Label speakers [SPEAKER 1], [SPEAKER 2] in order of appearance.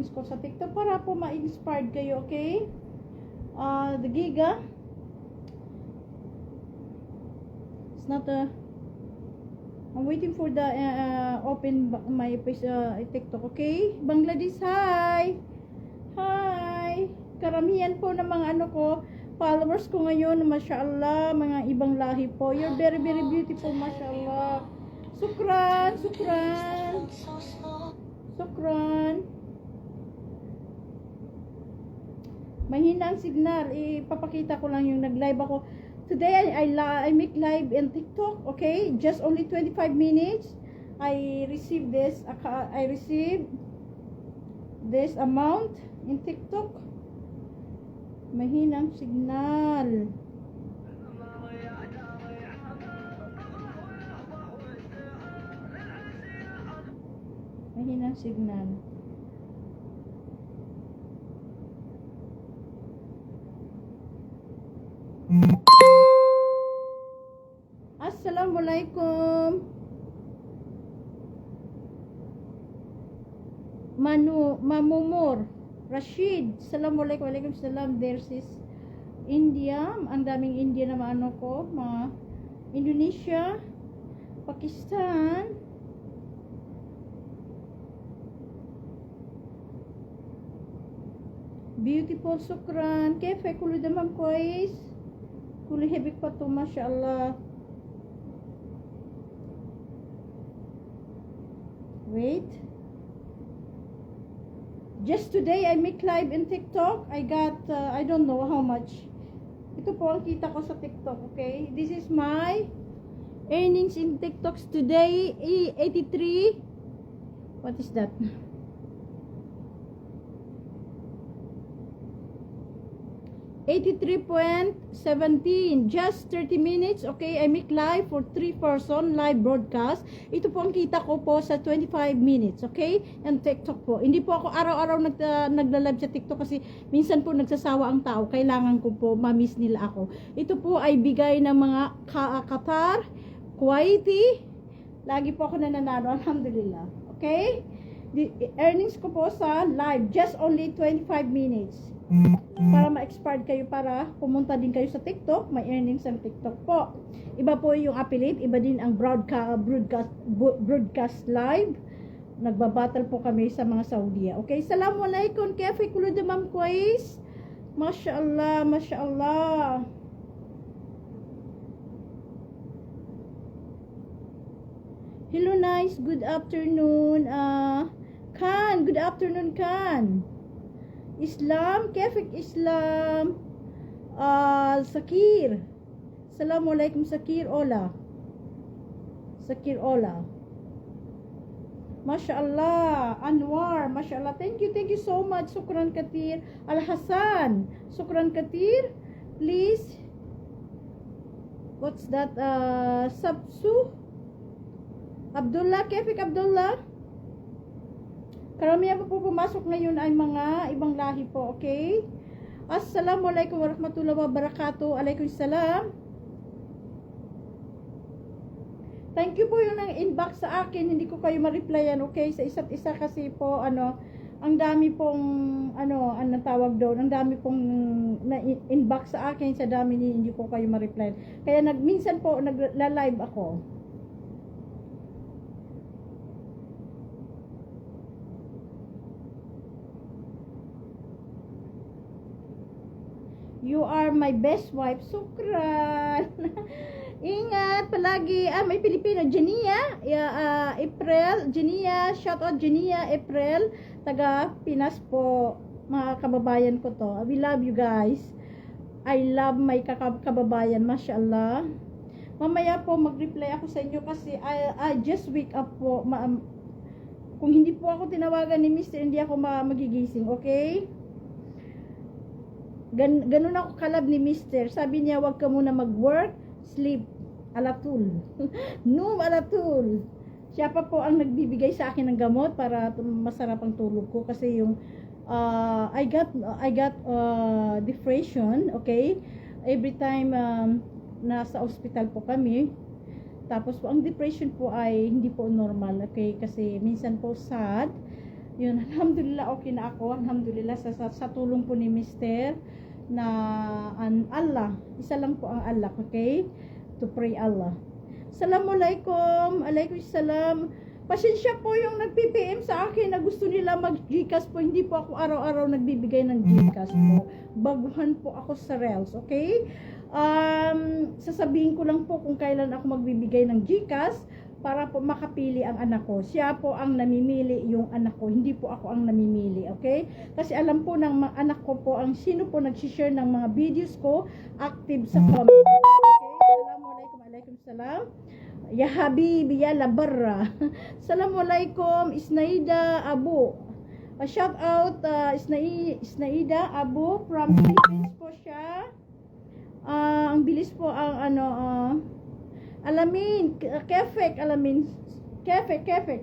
[SPEAKER 1] earnings ko sa TikTok para po ma-inspired kayo, okay? The giga. It's not I'm waiting for the open my TikTok, okay? Bangladesh, hi! Hi! Karamihan po ng mga followers ko ngayon, mashallah, mga ibang lahi po. You're very, very beautiful, mashallah. Sukran, sukran. Sukran. Mahina ang signal. Ipapakita ko lang yung nag-live ako. Today, I make live in TikTok, okay? Just only 25 minutes. I received this amount in TikTok. Mahinang signal. Mahinang signal. Assalamualaikum. Mamumur Rashid, Assalamualaikum. Walaikum salam. There's is India, ang daming India na mga Indonesia, Pakistan, beautiful, sukran. Kefe kulu damam kois, kulu hebik patu, mashallah. Wait. Just today, I make live in TikTok. I got, I don't know how much. Ito po ang kita ko sa TikTok, okay? This is my earnings in TikTok today, 83. What is that? 83.17. Just 30 minutes, okay? I make live for 3 person live broadcast. Ito po ang kita ko po sa 25 minutes, okay? And TikTok po. Hindi po ako araw-araw nagla-live sa TikTok kasi minsan po nagsasawa ang tao. Kailangan ko po ma-miss nila ako. Ito po ay bigay ng mga Qatar, Kuwaiti. Lagi po ako nananalo, alhamdulillah. Okay? The earnings ko po sa live, just only 25 minutes. Para ma-expired kayo, para pumunta din kayo sa TikTok, may earnings ang TikTok po. Iba po yung affiliate, iba din ang broadcast live. Nagbabattle po kami sa mga Saudiya. Okay, Assalamualaikum. Kefe kulo damam kois. Mashallah, mashallah. Hello, nice. Good afternoon. Khan, good afternoon, Khan. Islam, Kefik Islam, Sakir. Assalamualaikum, Sakir, Ola. Sakir, Ola. Mashallah, Anwar, mashallah. Thank you so much. Sukran Katir. Al-Hasan, Sukran Katir. Please. What's that? Sabsu. Abdullah, Kefik Abdullah. Karamihan po pumasok ngayon ay mga ibang lahi po, okay? Assalamualaikum warahmatullahi wabarakatuh. Alaikumussalam. Thank you po yung nang-inbox sa akin. Hindi ko kayo ma-replyan, okay? Sa isa't isa kasi po, ang dami pong, ano tawag doon, ang dami pong na-inbox sa akin, sa dami hindi ko kayo ma-replyan. Kaya minsan po, nagla-live ako. You are my best wife. Sukran. Ingat palagi. May Pilipino. Jenia. April. Jenia. Shout out Jenia. April. Taga Pinas po. Mga kababayan ko to. We love you guys. I love my kababayan. Mashallah. Mamaya po mag-reply ako sa inyo kasi I just wake up po. Kung hindi po ako tinawagan ni Mr. hindi ako magigising. Okay? Ganun ako kalab ni Mr. Sabi niya, wag ka muna mag-work, sleep, alatul. No, alatul. Siya pa po ang nagbibigay sa akin ng gamot para masarap ang tulog ko kasi yung I got depression, okay? Every time nasa hospital po kami, tapos po ang depression po ay hindi po normal, okay? Kasi minsan po sad, Yun, alhamdulillah okay na ako. Alhamdulillah sa tulong po ni Mister na Allah. Isa lang po ang Allah, okay? To pray Allah. Assalamualaikum. Alaikum salam. Pasensya po yung nag-PPM sa akin na gusto nila mag-Gcash po. Hindi po ako araw-araw nagbibigay ng Gcash po. Baguhan po ako sa Reels, okay? Sasabihin ko lang po kung kailan ako magbibigay ng Gcash para po makapili ang anak ko. Siya po ang namimili yung anak ko. Hindi po ako ang namimili, okay? Kasi alam po ng anak ko po ang sino po nag-share ng mga videos ko active sa comment. Okay? Assalamualaikum. Alaikum salam. Ya Habibi, ya Labarra. Assalamualaikum, Isnaida Abu. Shout out, Isnaida Abu from Philippines po siya. Ang bilis po ang Alamin, Kefek, Alamin. Kefek.